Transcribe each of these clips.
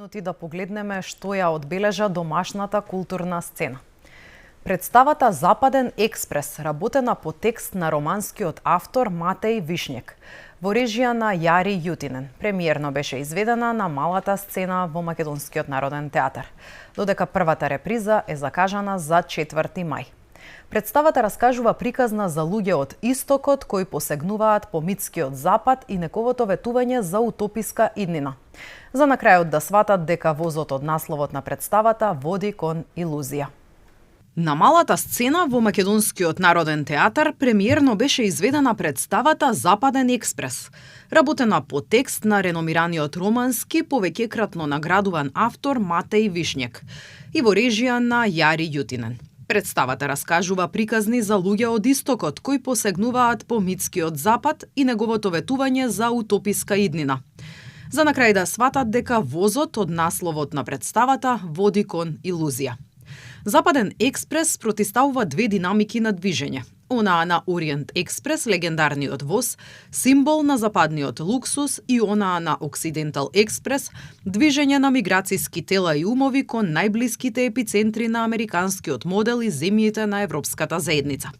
Минути да погледнеме што ја одбележа домашната културна сцена. Представата Западен експрес, работена по текст на романскиот автор Матеј Вишњек, во режија на Јари Јутинен, премиерно беше изведена на малата сцена во Македонскиот народен театар, додека првата реприза е закажана за 4 мај. Представата раскажува приказна за луѓе од Истокот кои посегнуваат по митскиот Запад и неговото ветување за утописка иднина. За на крајот да сватат дека возот од насловот на представата води кон илузија. На малата сцена во Македонскиот народен театар премиерно беше изведена представата Западен експрес, работена по текст на реномираниот романски повеќекратно наградуван автор Матеј Вишњек и во режија на Јари Јутинен. Представата раскажува приказни за луѓе од Истокот кои посегнуваат по митскиот Запад и неговото ветување за утописка иднина. За на крај да сватат дека возот од насловот на представата води кон илузија. Западен експрес протиставува две динамики на движење. Онаа на Ориент експрес, легендарниот воз, символ на западниот луксус, и онаа на Оксидентал експрес, движење на миграцијски тела и умови кон најблиските епицентри на американскиот модел и земјите на Европската заедница.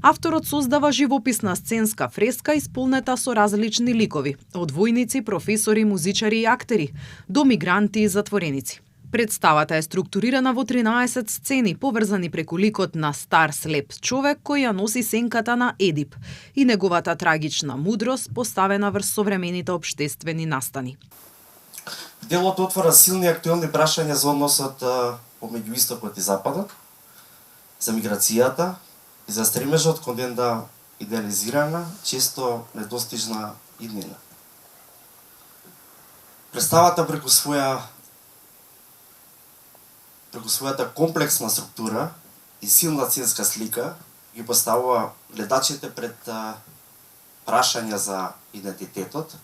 Авторот создава живописна сценска фреска исполнета со различни ликови, од војници, професори, музичари и актери, до мигранти и затвореници. Представата е структурирана во 13 сцени, поврзани преку ликот на стар слеп човек кој ја носи сенката на Едип и неговата трагична мудрост поставена врз современите општествени настани. Делот отвора силни актуелни прашања за односот помеѓу Истокот и Западот, за миграцијата и за стремежот кон една идеализирана, често недостижна иднина. Представата преку својата комплексна структура и силна сценска слика ги поставува гледачите пред прашања за идентитетот,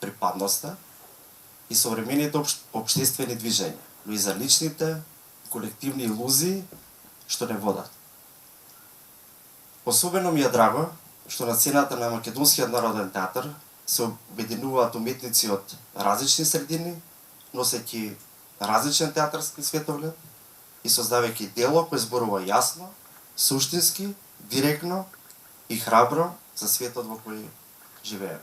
припадноста и современите општествени движења, но и за личните колективни илузии што не водат. Особено ми е драго што на сцената на Македонскиот народен театар се обединуваат уметници од различни средини, носејќи различен театарски светоглед и создавајќи дело кој зборува јасно, суштински, директно и храбро за светот во кој живееме.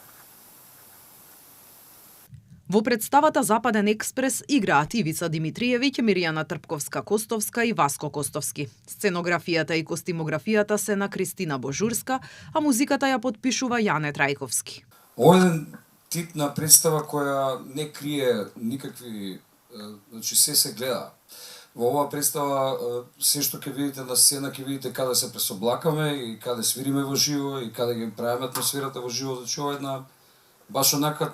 Во представата Западен експрес играат Ивица Димитриевиќ, Мирјана Трпковска-Костовска и Васко Костовски. Сценографијата и костимографијата се на Кристина Божурска, а музиката ја потпишува Јане Трајковски. Овој еден тип на представа која не крие никакви, значи се гледа. Во оваа представа се што ќе видите на сцена, ќе видите каде се пресоблакаме и каде свириме во живо и каде ги правиме атмосферата во живо, значи ова е една баш онака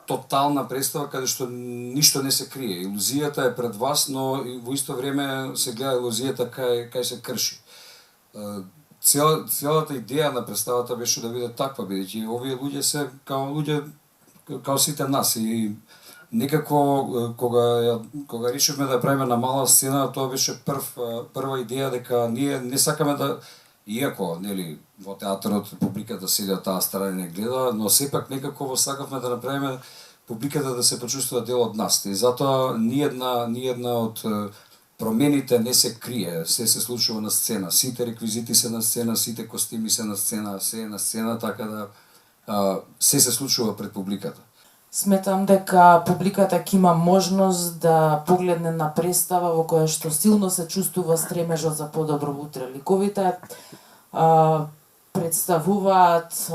тотална представа каде што ништо не се крие. Илузијата е пред вас, но и во исто време се гледа илузијата кај се крши. Целата идеја на представата беше да биде таква, бидејќи овие луѓе се као сите нас и некако кога решивме да правиме на мала сцена, тоа беше прва идеја дека ние не сакаме да, иако нели во театарот публиката седи од таа страна не гледа, но сепак некако сакавме да направиме публиката да се почувствува дел од нас. И затоа ниедна од промените не се крие, се случува на сцена. Сите реквизити се на сцена, сите костими се на сцена, се е на сцена, така да се случува пред публиката. Сметам дека публиката ќе има можност да погледне на представа во која што силно се чувствува стремежот за подобро утре. Ликовите представуваат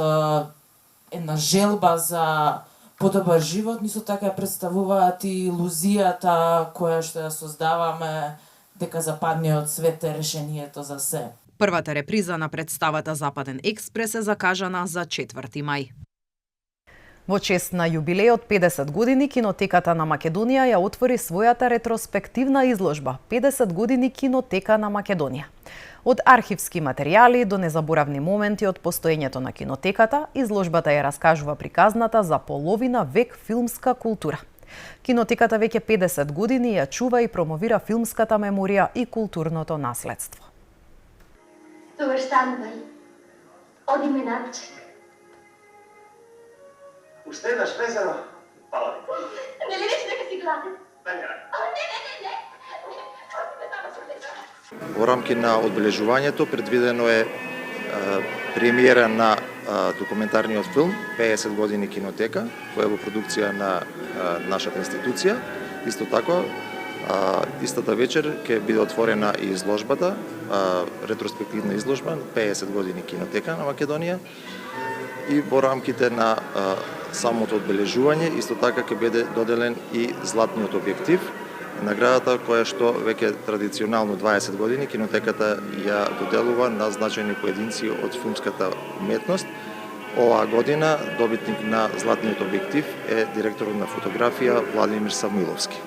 една желба за подобар живот, нисто така представуваат и илузијата која што ја создаваме дека западниот свет е решението за се. Првата реприза на представата Западен експрес е закажана за 4 мај. Во чест на јубилејот 50 години, Кинотеката на Македонија ја отвори својата ретроспективна изложба 50 години Кинотека на Македонија. Од архивски материјали до незаборавни моменти од постоењето на Кинотеката, изложбата ја раскажува приказната за половина век филмска култура. Кинотеката веќе 50 години ја чува и промовира филмската меморија и културното наследство. Добар станувај. Оди ме навчек. Уште еднаш презено. Пала. Не ли Иване? Не. Во рамки на одбележувањето предвидено е премиера на документарниот филм 50 години кинотека, која е во продукција на нашата институција. Исто така, истата вечер ќе биде отворена и изложбата, ретроспективна изложба 50 години кинотека на Македонија. И во рамките на самото одбележување, исто така ќе биде доделен и златниот објектив, наградата која што веќе традиционално 20 години кинотеката ја доделува на значајни поединци од филмската уметност. Оваа година добитник на златниот објектив е директорот на фотографија Владимир Самиловски.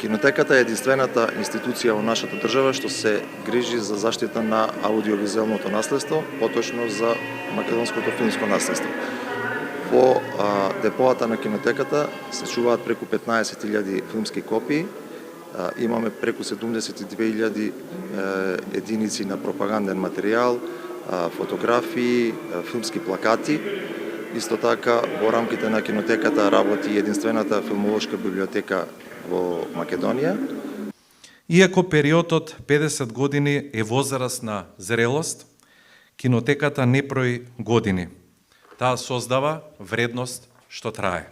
Кинотеката е единствената институција во нашата држава што се грижи за заштита на аудиовизуелното наследство, поточно за македонското филмско наследство. Во депоата на кинотеката се чуваат преку 15.000 филмски копии, имаме преку 72.000 единици на пропаганден материјал, фотографии, филмски плакати. Исто така, во рамките на кинотеката работи единствената филмолошка библиотека во Македонија. Иако периодот 50 години е возраст на зрелост, кинотеката не брои години. Таа создава вредност што трае.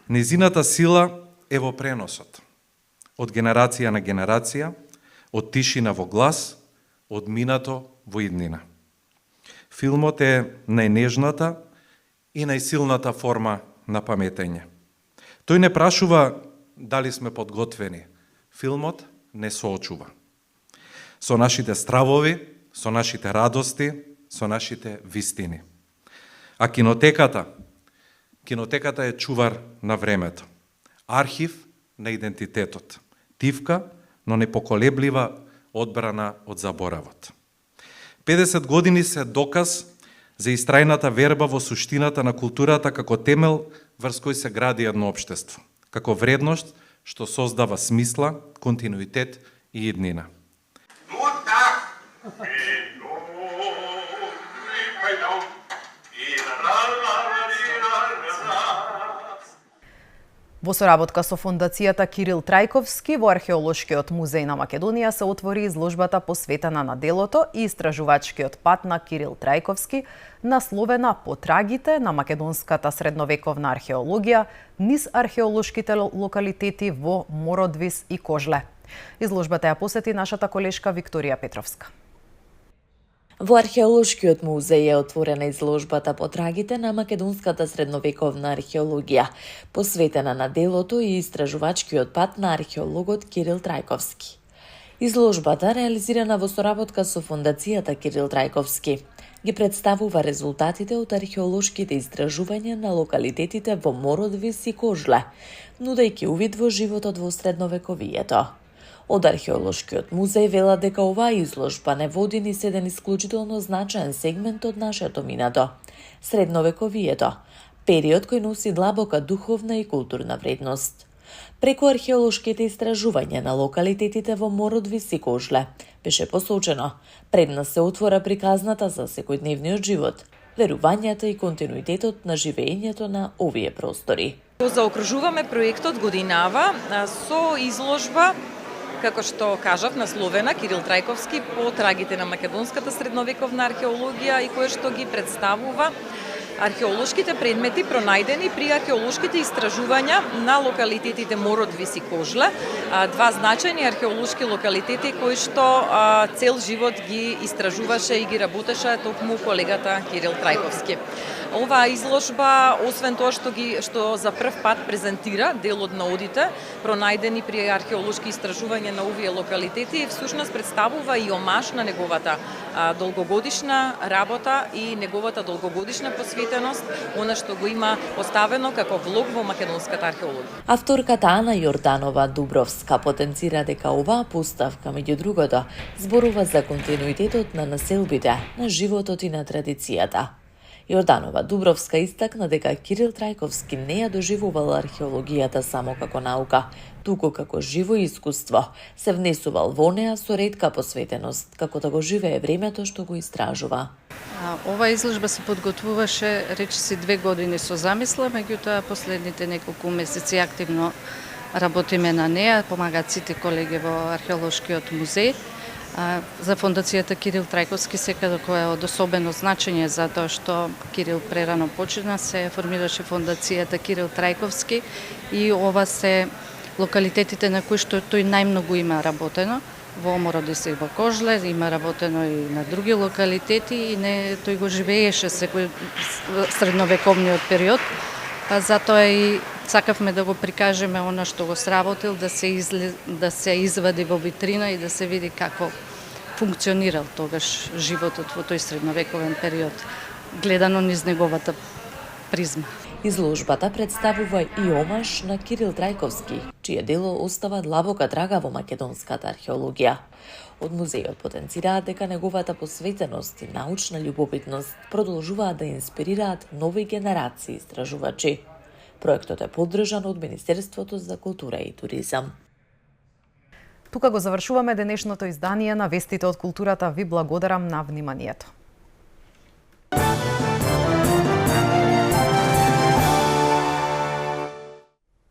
Незината сила е во преносот. Од генерација на генерација, од тишина во глас, од минато во иднина. Филмот е најнежната и најсилната форма на паметење. Тој не прашува дали сме подготвени. Филмот не соочува. Со нашите стравови, со нашите радости, со нашите вистини. А кинотеката е чувар на времето. Архив на идентитетот. Тивка, но непоколеблива одбрана од заборавот. 50 години се доказ за истрајната верба во суштината на културата како темел врз кој се гради едно општество, како вредност што создава смисла, континуитет и иднина. Во соработка со Фондацијата Кирил Трајковски во Археолошкиот музеј на Македонија се отвори изложбата посветена на делото и истражувачкиот пат на Кирил Трајковски, насловена "Потрагите на македонската средновековна археологија низ археолошките локалитети во Мородвис и Кожле". Изложбата ја посети нашата колешка Викторија Петровска. Во Археолошкиот музеј е отворена изложбата "Потрагите на македонската средновековна археологија", посветена на делото и истражувачкиот пат на археологот Кирил Трајковски. Изложбата, реализирана во соработка со Фондацијата Кирил Трајковски, ги представува резултатите од археолошките истражувања на локалитетите во Мородвис и Кожле, нудејќи увид во животот во средновековието. Од Археолошкиот музеј велат дека оваа изложба не води низ еден исклучително значаен сегмент од нашето минато, средновековието, период кој носи длабока духовна и културна вредност. Преку археолошките истражувања на локалитетите во Мородвис и Кожле беше посочено, пред нас се отвора приказната за секојдневниот живот, верувањата и континуитетот на живеењето на овие простори. Заокружуваме проектот годинава со изложба, како што кажав, насловена Кирил Трајковски "Потрагите на македонската средновековна археологија", и која што ги представува археолошките предмети пронајдени при археолошките истражувања на локалитетите Мородвис и Кожле, два значајни археолошки локалитети кои што цел живот ги истражуваше и ги работеше токму колегата Кирил Трајковски. Оваа изложба, освен тоа што за прв пат презентира дел од наодите пронајдени при археолошки истражувања на овие локалитети, всушност представува и омаж на неговата долгогодишна работа и неговата долгогодишна посветеност, она што го има поставено како влог во македонската археологија. Авторката Ана Јорданова Дубровска потенцира дека оваа поставка, меѓу другото, зборува за континуитетот на населбите, на животот и на традицијата. Јорданова Дубровска истакна дека Кирил Трајковски не ја доживувал археологијата само како наука, туку како живо искуство. Се внесувал во неа со ретка посветеност, како да го живее времето што го истражува. Ова изложба се подготвуваше речиси 2 години со замисла, меѓутоа последните неколку месеци активно работиме на неа, помагаат сите колеги во археолошкиот музеј. За фондацијата Кирил Трајковски секако е од особено значење затоа што Кирил прерано почина, се формираше фондацијата Кирил Трајковски и ова се локалитетите на кои што тој најмногу има работено. Во Омородис и во Кожлер, има работено и на други локалитети и тој го живееше секој средновековниот период. Затоа и сакавме да го прикажеме она што го сработил, да се извади во витрина и да се види како функционирал тогаш животот во тој средновековен период, гледано низ неговата призма. Изложбата представува и омаж на Кирил Трајковски, чие дело остава длабока трага во македонската археологија. Од музејот потенцираат дека неговата посветеност и научна љубопитност продолжуваат да инспирираат нови генерации истражувачи. Проектот е поддржан од Министерството за култура и туризам. Тука го завршуваме денешното издание на Вестите од културата. Ви благодарам на вниманието.